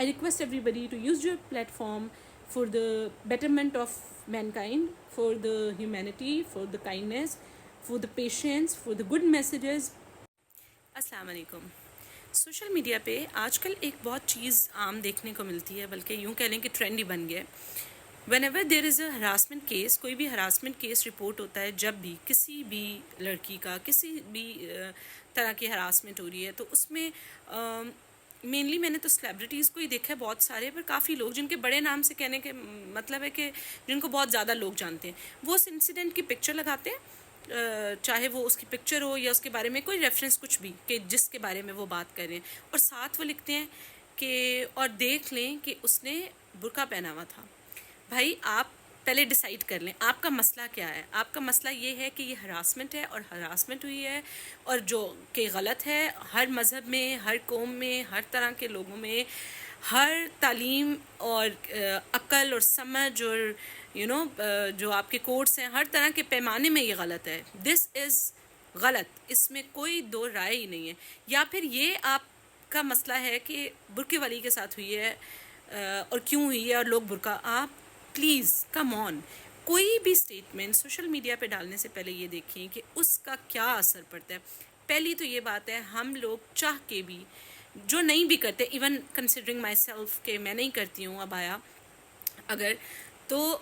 I request everybody to use your platform for the betterment of mankind, for the humanity, for the kindness, for the patience, for the good messages. السلام علیکم. Social media پہ آج کل ایک بہت چیز عام دیکھنے کو ملتی ہے، بلکہ یوں کہہ لیں کہ ٹرینڈ ہی بن گیا ہے. When ever there is a harassment case, کوئی بھی ہراسمنٹ کیس رپورٹ ہوتا ہے، جب بھی کسی بھی لڑکی کا کسی بھی طرح کی ہراسمنٹ ہو رہی ہے، تو اس میں مینلی میں نے تو سیلیبریٹیز کو ہی دیکھا ہے، بہت سارے، پر کافی لوگ جن کے بڑے نام سے کہنے کے مطلب ہے کہ جن کو بہت زیادہ لوگ جانتے ہیں، وہ اس انسیڈنٹ کی پکچر لگاتے ہیں، چاہے وہ اس کی پکچر ہو یا اس کے بارے میں کوئی ریفرنس کچھ بھی کہ جس کے بارے میں وہ بات کر رہے ہیں، اور ساتھ وہ لکھتے ہیں کہ اور دیکھ لیں کہ اس نے برقع پہنا ہوا تھا. بھائی آپ پہلے ڈیسائیڈ کر لیں آپ کا مسئلہ کیا ہے. آپ کا مسئلہ یہ ہے کہ یہ ہراسمنٹ ہے اور ہراسمنٹ ہوئی ہے، اور جو کہ غلط ہے. ہر مذہب میں، ہر قوم میں، ہر طرح کے لوگوں میں، ہر تعلیم اور عقل اور سمجھ اور جو آپ کے کورس ہیں، ہر طرح کے پیمانے میں یہ غلط ہے. دس از غلط، اس میں کوئی دو رائے ہی نہیں ہے. یا پھر یہ آپ کا مسئلہ ہے کہ برقعے والی کے ساتھ ہوئی ہے اور کیوں ہوئی ہے اور لوگ برقع. آپ پلیز کم آن، کوئی بھی اسٹیٹمنٹ سوشل میڈیا پہ ڈالنے سے پہلے یہ دیکھیں کہ اس کا کیا اثر پڑتا ہے. پہلی تو یہ بات ہے، ہم لوگ چاہ کے بھی جو نہیں بھی کرتے، ایون کنسیڈرنگ مائی سیلف کہ میں نہیں کرتی ہوں ابایا، اگر تو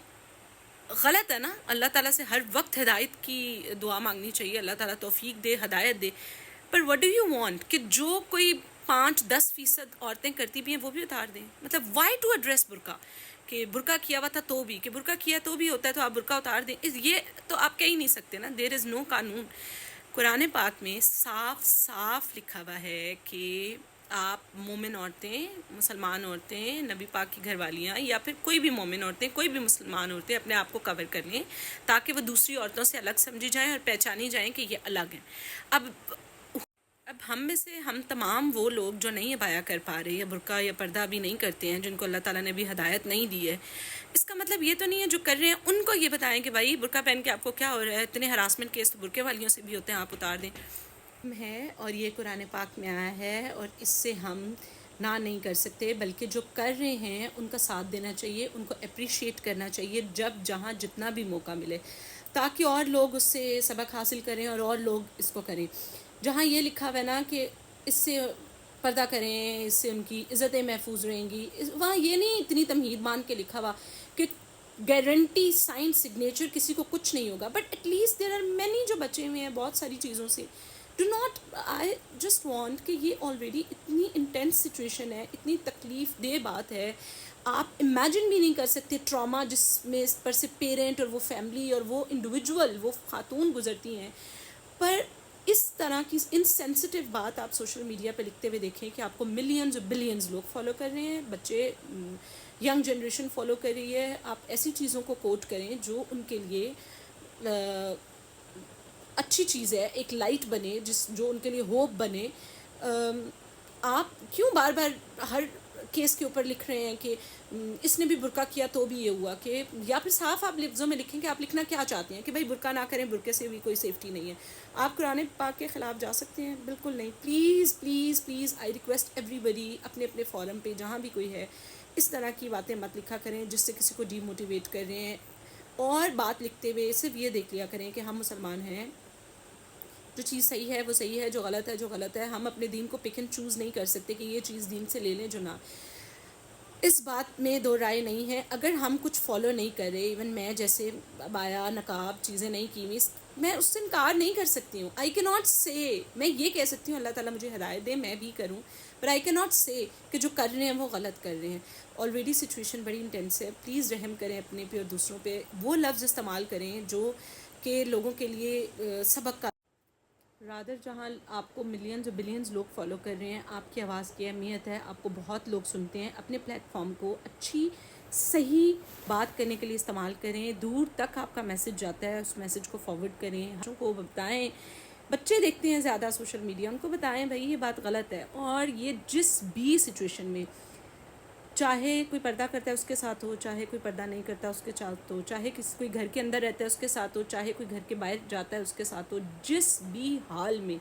غلط ہے نا. اللہ تعالیٰ سے ہر وقت ہدایت کی دعا مانگنی چاہیے، اللہ تعالیٰ توفیق دے، ہدایت دے. پر وٹ ڈو یو وانٹ کہ جو کوئی 5-10% عورتیں کرتی بھی ہیں وہ بھی اتار دیں؟ مطلب وائی ٹو ایڈریس برقع، کہ برقع کیا ہوا تھا تو بھی، کہ برقع کیا تو بھی ہوتا ہے تو آپ برقع اتار دیں. یہ تو آپ کہہ ہی نہیں سکتے نا. دیر از نو قانون. قرآن پاک میں صاف صاف لکھا ہوا ہے کہ آپ مومن عورتیں، مسلمان عورتیں، نبی پاک کی گھر والیاں، یا پھر کوئی بھی مومن عورتیں، کوئی بھی مسلمان عورتیں اپنے آپ کو کور کر لیں تاکہ وہ دوسری عورتوں سے الگ سمجھی جائیں اور پہچانی جائیں کہ یہ الگ ہیں. اب ہم میں سے ہم تمام وہ لوگ جو نہیں ابایا کر پا رہے یا برقع یا پردہ بھی نہیں کرتے ہیں، جن کو اللہ تعالیٰ نے بھی ہدایت نہیں دی ہے، اس کا مطلب یہ تو نہیں ہے جو کر رہے ہیں ان کو یہ بتائیں کہ بھائی برقع پہن کے آپ کو کیا ہو رہا ہے. اتنے ہراسمنٹ کیس تو برقعے والیوں سے بھی ہوتے ہیں، آپ اتار دیں. ہے اور یہ قرآن پاک میں آیا ہے، اور اس سے ہم نہ نہیں کر سکتے، بلکہ جو کر رہے ہیں ان کا ساتھ دینا چاہیے، ان کو اپریشیٹ کرنا چاہیے جب جہاں جتنا بھی موقع ملے، تاکہ اور لوگ اس سے سبق حاصل کریں اور لوگ اس کو کریں. جہاں یہ لکھا ہوا ہے نا کہ اس سے پردہ کریں، اس سے ان کی عزتیں محفوظ رہیں گی، وہاں یہ نہیں اتنی تمہید مان کے لکھا ہوا کہ گارنٹی سائن سگنیچر کسی کو کچھ نہیں ہوگا. But at least there are many جو بچے ہوئے ہیں بہت ساری چیزوں سے. Do not, I just want کہ یہ آلریڈی اتنی انٹینس سچویشن ہے، اتنی تکلیف دہ بات ہے، آپ امیجن بھی نہیں کر سکتے ٹراما جس میں اس پر سے پیرنٹ اور وہ فیملی اور وہ انڈیویجول، وہ خاتون گزرتی ہیں. پر اس طرح کی انسینسٹیو بات آپ سوشل میڈیا پہ لکھتے ہوئے دیکھیں کہ آپ کو ملینز اور بلینز لوگ فالو کر رہے ہیں، بچے، ینگ جنریشن فالو کر رہی ہے. آپ ایسی چیزوں کو کوٹ کریں جو ان کے لیے اچھی چیز ہے، ایک لائٹ بنے، جو ان کے لیے ہوپ بنے. آپ کیوں بار بار ہر کیس کے اوپر لکھ رہے ہیں کہ اس نے بھی برقع کیا تو بھی یہ ہوا؟ کہ یا پھر صاف آپ لفظوں میں لکھیں کہ آپ لکھنا کیا چاہتے ہیں، کہ بھائی برقع نہ کریں، برقعے سے بھی کوئی سیفٹی نہیں ہے. آپ قرآن پاک کے خلاف جا سکتے ہیں؟ بالکل نہیں. Please please please I request everybody, اپنے اپنے فورم پہ جہاں بھی کوئی ہے، اس طرح کی باتیں مت لکھا کریں جس سے کسی کو ڈی موٹیویٹ کر رہے ہیں. اور بات لکھتے ہوئے صرف یہ دیکھ لیا کریں کہ ہم مسلمان ہیں، جو چیز صحیح ہے وہ صحیح ہے، جو غلط ہے جو غلط ہے. ہم اپنے دین کو پک اینڈ چوز نہیں کر سکتے کہ یہ چیز دین سے لے لیں جو نہ. اس بات میں دو رائے نہیں ہے. اگر ہم کچھ فالو نہیں کر رہے، ایون میں جیسے بایا نقاب چیزیں نہیں کی ہوئی، میں اس سے انکار نہیں کر سکتی ہوں. آئی کی ناٹ سے، میں یہ کہہ سکتی ہوں اللہ تعالیٰ مجھے ہدایت دے میں بھی کروں، پر آئی کی ناٹ سے کہ جو کر رہے ہیں وہ غلط کر رہے ہیں. آلریڈی سچویشن بڑی انٹینس ہے. پلیز رحم کریں اپنے پہ اور دوسروں پہ. وہ لفظ استعمال کریں جو کہ لوگوں کے لیے سبق کا. رادر جہاں آپ کو ملینز اور بلینز لوگ فالو کر رہے ہیں، آپ کی آواز کی اہمیت ہے، آپ کو بہت لوگ سنتے ہیں. اپنے پلیٹ فارم کو اچھی صحیح بات کرنے کے لیے استعمال کریں. دور تک آپ کا میسج جاتا ہے، اس میسج کو فارورڈ کریں، بچوں کو بتائیں. بچے دیکھتے ہیں زیادہ سوشل میڈیا، ان کو بتائیں بھائی یہ بات غلط ہے. اور یہ جس بھی سچویشن میں، چاہے کوئی پردہ کرتا ہے اس کے ساتھ ہو، چاہے کوئی پردہ نہیں کرتا اس کے ساتھ ہو، چاہے کوئی گھر کے اندر رہتا ہے اس کے ساتھ ہو، چاہے کوئی گھر کے باہر جاتا ہے اس کے ساتھ ہو، جس بھی حال میں،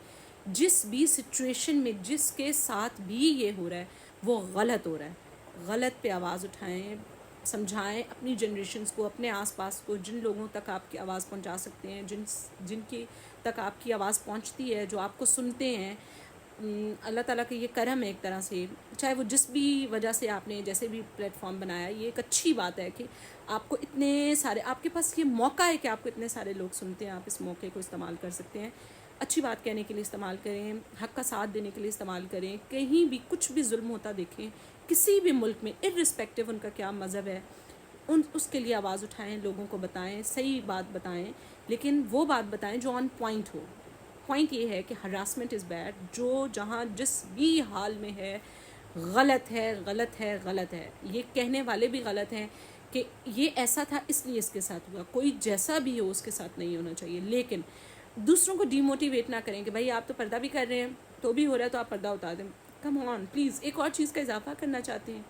جس بھی سچویشن میں، جس کے ساتھ بھی یہ ہو رہا ہے وہ غلط ہو رہا ہے. غلط پہ آواز اٹھائیں، سمجھائیں اپنی جنریشنز کو، اپنے آس پاس کو، جن لوگوں تک آپ کی آواز پہنچا سکتے ہیں، جن کی تک آپ کی آواز پہنچتی ہے، جو آپ کو سنتے ہیں. اللہ تعالیٰ کا یہ کرم ہے ایک طرح سے، چاہے وہ جس بھی وجہ سے آپ نے جیسے بھی پلیٹ فارم بنایا. یہ ایک اچھی بات ہے کہ آپ کو اتنے سارے، آپ کے پاس یہ موقع ہے کہ آپ کو اتنے سارے لوگ سنتے ہیں. آپ اس موقع کو استعمال کر سکتے ہیں، اچھی بات کہنے کے لیے استعمال کریں، حق کا ساتھ دینے کے لیے استعمال کریں. کہیں بھی کچھ بھی ظلم ہوتا دیکھیں کسی بھی ملک میں، ارسپیکٹیو ان کا کیا مذہب ہے، اس کے لیے آواز اٹھائیں، لوگوں کو بتائیں، صحیح بات بتائیں، لیکن وہ بات بتائیں جو آن پوائنٹ ہو. پوائنٹ یہ ہے کہ ہراسمنٹ از بیڈ. جو جہاں جس بھی حال میں ہے غلط ہے، غلط ہے، غلط ہے. یہ کہنے والے بھی غلط ہیں کہ یہ ایسا تھا اس لیے اس کے ساتھ ہوا. کوئی جیسا بھی ہو اس کے ساتھ نہیں ہونا چاہیے. لیکن دوسروں کو ڈی موٹیویٹ نہ کریں کہ بھائی آپ تو پردہ بھی کر رہے ہیں، تو بھی ہو رہا ہے تو آپ پردہ اتار دیں. کم آن پلیز. ایک اور چیز کا اضافہ کرنا چاہتے ہیں.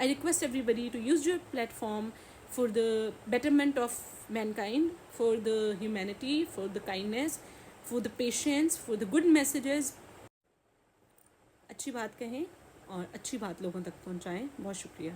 I request everybody to use your platform for the betterment of mankind, for the humanity, for the kindness, for the patience, for the good messages. اچھی بات کہیں اور اچھی بات لوگوں تک پہنچائیں. بہت شکریہ.